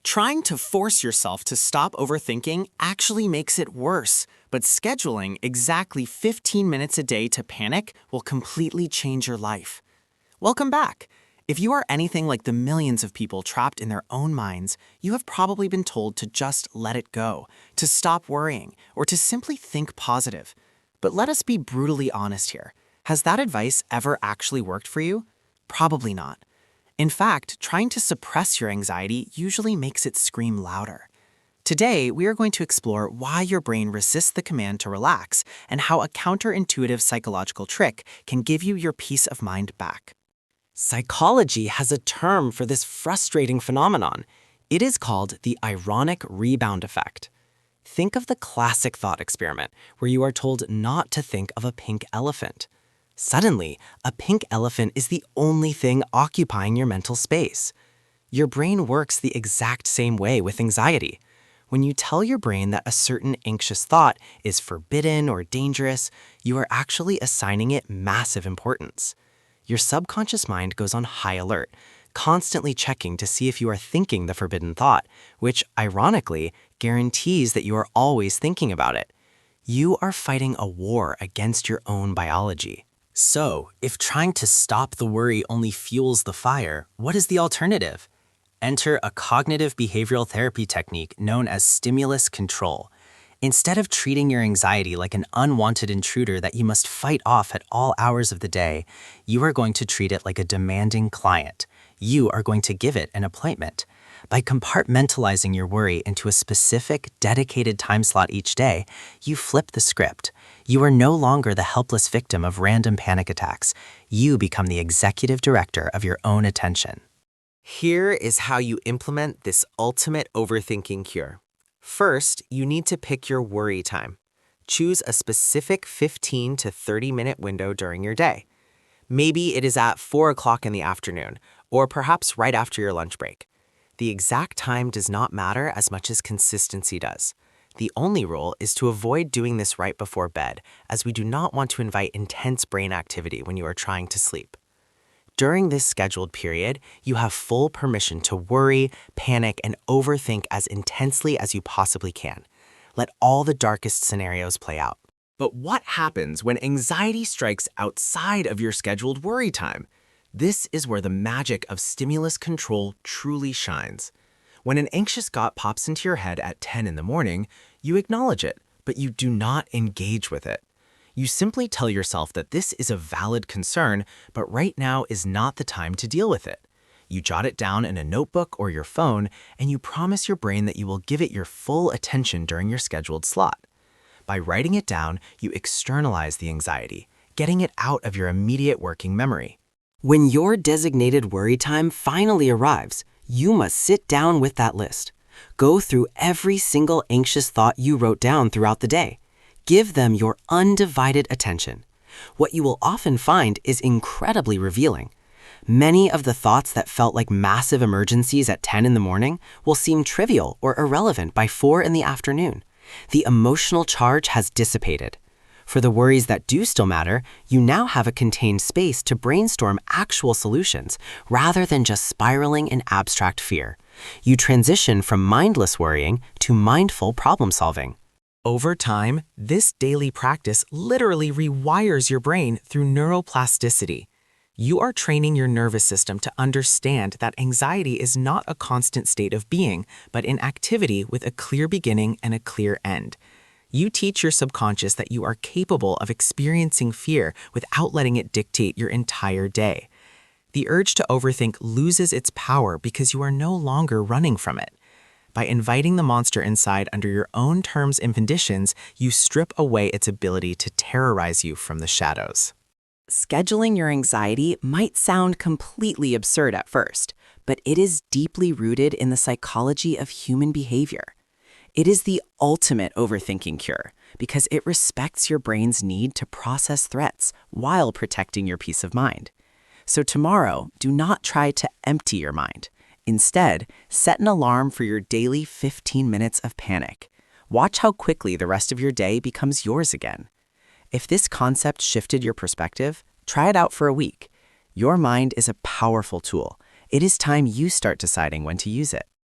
Trying to force yourself to stop overthinking actually makes it worse, but scheduling exactly 15 minutes a day to panic will completely change your life. Welcome back. If you are anything like the millions of people trapped in their own minds, you have probably been told to just let it go, to stop worrying, or to simply think positive. But let us be brutally honest here. Has that advice ever actually worked for you? Probably not. In fact, trying to suppress your anxiety usually makes it scream louder. Today, we are going to explore why your brain resists the command to relax and how a counterintuitive psychological trick can give you your peace of mind back. Psychology has a term for this frustrating phenomenon. It is called the Ironic Rebound Effect. Think of the classic thought experiment where you are told not to think of a pink elephant. Suddenly, a pink elephant is the only thing occupying your mental space. Your brain works the exact same way with anxiety. When you tell your brain that a certain anxious thought is forbidden or dangerous, you are actually assigning it massive importance. Your subconscious mind goes on high alert, constantly checking to see if you are thinking the forbidden thought, which, ironically, guarantees that you are always thinking about it. You are fighting a war against your own biology. So, if trying to stop the worry only fuels the fire, what is the alternative? Enter a cognitive behavioral therapy technique known as stimulus control. Instead of treating your anxiety like an unwanted intruder that you must fight off at all hours of the day, you are going to treat it like a demanding client. You are going to give it an appointment. By compartmentalizing your worry into a specific, dedicated time slot each day, you flip the script. You are no longer the helpless victim of random panic attacks. You become the executive director of your own attention. Here is how you implement this ultimate overthinking cure. First, you need to pick your worry time. Choose a specific 15 to 30-minute window during your day. Maybe it is at 4 o'clock in the afternoon, or perhaps right after your lunch break. The exact time does not matter as much as consistency does. The only rule is to avoid doing this right before bed, as we do not want to invite intense brain activity when you are trying to sleep. During this scheduled period, you have full permission to worry, panic, and overthink as intensely as you possibly can. Let all the darkest scenarios play out. But what happens when anxiety strikes outside of your scheduled worry time? This is where the magic of stimulus control truly shines. When an anxious thought pops into your head at 10 in the morning, you acknowledge it, but you do not engage with it. You simply tell yourself that this is a valid concern, but right now is not the time to deal with it. You jot it down in a notebook or your phone, and you promise your brain that you will give it your full attention during your scheduled slot. By writing it down, you externalize the anxiety, getting it out of your immediate working memory. When your designated worry time finally arrives, you must sit down with that list. Go through every single anxious thought you wrote down throughout the day. Give them your undivided attention. What you will often find is incredibly revealing. Many of the thoughts that felt like massive emergencies at 10 in the morning will seem trivial or irrelevant by 4 in the afternoon. The emotional charge has dissipated. For the worries that do still matter, you now have a contained space to brainstorm actual solutions rather than just spiraling in abstract fear. You transition from mindless worrying to mindful problem solving. Over time, this daily practice literally rewires your brain through neuroplasticity. You are training your nervous system to understand that anxiety is not a constant state of being, but an activity with a clear beginning and a clear end. You teach your subconscious that you are capable of experiencing fear without letting it dictate your entire day. The urge to overthink loses its power because you are no longer running from it. By inviting the monster inside under your own terms and conditions, you strip away its ability to terrorize you from the shadows. Scheduling your anxiety might sound completely absurd at first, but it is deeply rooted in the psychology of human behavior. It is the ultimate overthinking cure because it respects your brain's need to process threats while protecting your peace of mind. So tomorrow, do not try to empty your mind. Instead, set an alarm for your daily 15 minutes of panic. Watch how quickly the rest of your day becomes yours again. If this concept shifted your perspective, try it out for a week. Your mind is a powerful tool. It is time you start deciding when to use it.